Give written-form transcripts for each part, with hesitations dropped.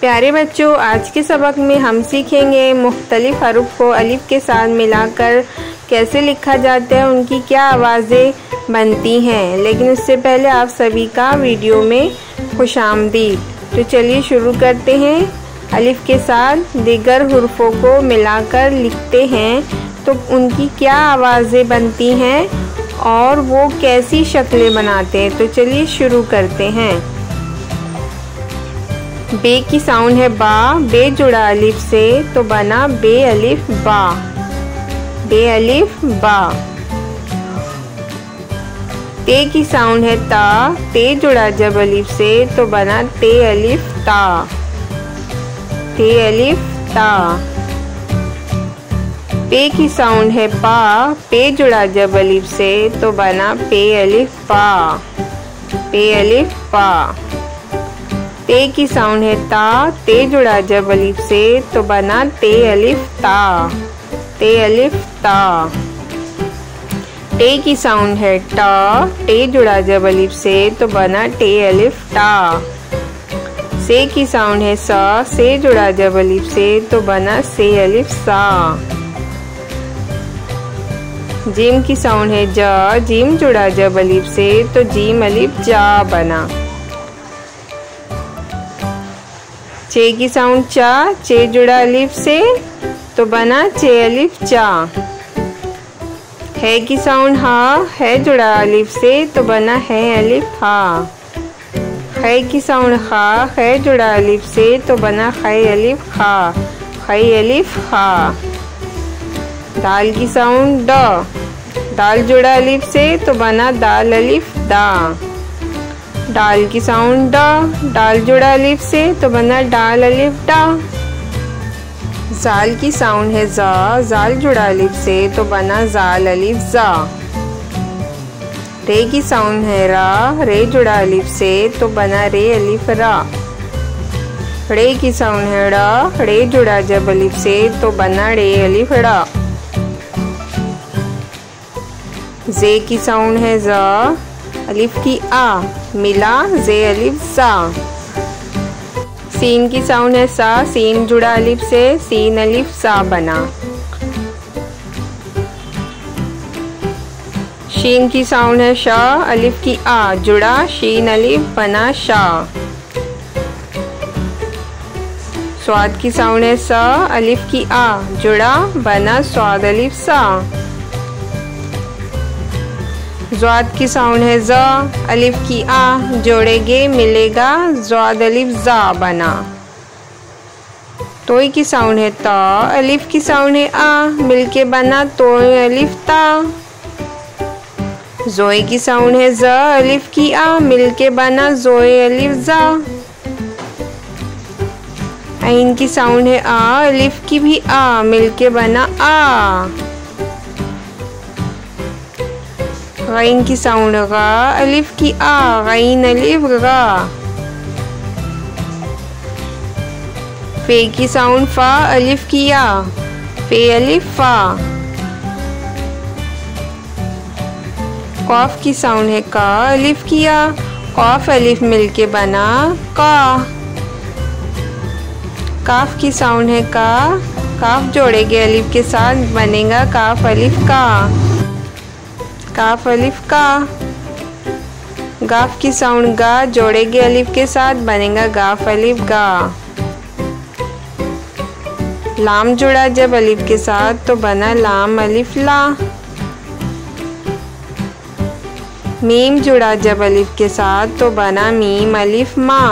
प्यारे बच्चों, आज के सबक में हम सीखेंगे मुख्तलिफ हरूफ को अलिफ के साथ मिलाकर कैसे लिखा जाता है, उनकी क्या आवाज़ें बनती हैं। लेकिन उससे पहले आप सभी का वीडियो में खुशामदीद। तो चलिए शुरू करते हैं। अलिफ के साथ दीगर हुर्फों को मिलाकर लिखते हैं तो उनकी क्या आवाज़ें बनती हैं और वो कैसी शक्लें बनाते हैं। तो चलिए शुरू करते हैं। बे की साउंड है बा, बे जुड़ा अलिफ से तो बना बे अलिफ बा, बे अलिफ बा। ते की साउंड है ता, ते जुड़ा जब अलिफ से तो बना ते अलिफ ता, ते अलिफ ता। पे की साउंड है पा, पे जुड़ा जब अलिफ से तो बना पे अलिफ पा, पे अलिफ पा। ते की साउंड है ता, ते जुड़ा जब अलिफ से तो बना ते अलिफ ता, ते अलिफ ता। टे की साउंड है टा, टे जुड़ा जब अलिफ से तो बना टे अलिफ टा। से की साउंड है सा, से जुड़ा जब अलिफ से तो बना से अलिफ सा। जीम की साउंड है जा, जीम जुड़ा जब अलिफ से तो जीम अलिफ जा बना। चे की साउंड चा, चे जुड़ा अलिफ से तो बना चे अलिफ चा। है की साउंड हा, है जुड़ा अलिफ से तो बना है अलिफ हा। है की साउंड खा, है जुड़ा अलिफ से तो बना खै अलिफ खा, खै अलिफ खा। दाल की साउंड ड, दाल जुड़ा अलिफ से तो बना दाल अलिफ दा। डाल की साउंड डा, डाल जुड़ा अलिफ से तो बना डाल अलिफ डा। जाल की साउंड है जा, जाल जुड़ा अलिफ से तो बना जाल अलिफ जा। रे की साउंड है रा, रे जुड़ा अलिफ से तो बना रे अलिफ रा। रे की साउंड है रा, रे जुड़ा जब अलिफ से तो बना रे अलिफ रा। जे की साउंड है जा, अलिफ की आ मिला जे अलिफ सा। सीन की साउंड है सा, सीन जुड़ा अलिफ से सीन अलिफ सा बना। शीन की साउंड है शा, अलिफ की आ जुड़ा शीन अलिफ बना शा। स्वाद की साउंड है सा, अलिफ की आ जुड़ा बना स्वाद अलिफ सा। ज़्वाद की साउंड है ज़ा, अलिफ की आ जोड़ेंगे मिलेगा ज़्वाद अलिफ ज़ा बना। तोई की साउंड है ता, अलिफ की साउंड है आ मिलके बना तोय अलिफ ता। ज़ोई की साउंड है ज़ा, अलिफ की आ मिलके बना ज़ोय अलिफ ज़ा। आइन की साउंड है आ, अलिफ की भी आ मिलके बना आ। गैन की साउंड गा, अलिफ की आ गैन अलिफ गा। फे की साउंड फा, अलिफ की आ फे अलिफ फा। कॉफ की साउंड है का, अलिफ की आ कॉफ अलिफ मिलके बना का। काफ की साउंड है का, काफ जोड़ेंगे अलिफ के साथ बनेगा काफ अलिफ का, काफ अलिफ का। गाफ की साउंड गा, जोड़ेंगे अलिफ के साथ बनेगा गाफ अलिफ गा। लाम जुड़ा जब अलिफ के साथ तो बना लाम अलिफ ला। मीम जुड़ा जब अलिफ के साथ तो बना मीम अलिफ मा।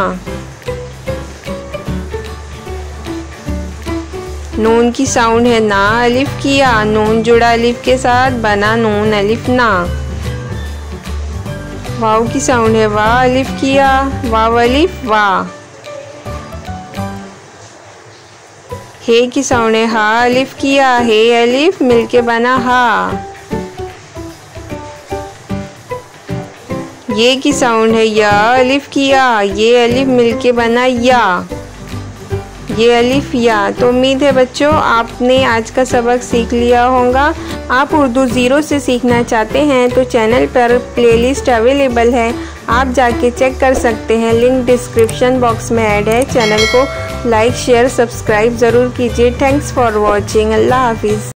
नून की साउंड है ना, अलिफ की आ नून जुड़ा अलिफ के साथ बना नून अलिफ ना। वाव की साउंड है वा, अलिफ की आ वाव अलिफ वा। हे की साउंड है हा, अलिफ की आ हे अलिफ मिलके बना हा। ये की साउंड है या, अलिफ की आ ये अलिफ मिलके बना या, ये अलिफ या। तो उम्मीद है बच्चों आपने आज का सबक सीख लिया होगा। आप उर्दू ज़ीरो से सीखना चाहते हैं तो चैनल पर प्लेलिस्ट अवेलेबल है, आप जाके चेक कर सकते हैं। लिंक डिस्क्रिप्शन बॉक्स में ऐड है। चैनल को लाइक शेयर सब्सक्राइब ज़रूर कीजिए। Thanks for watching. अल्लाह हाफिज़।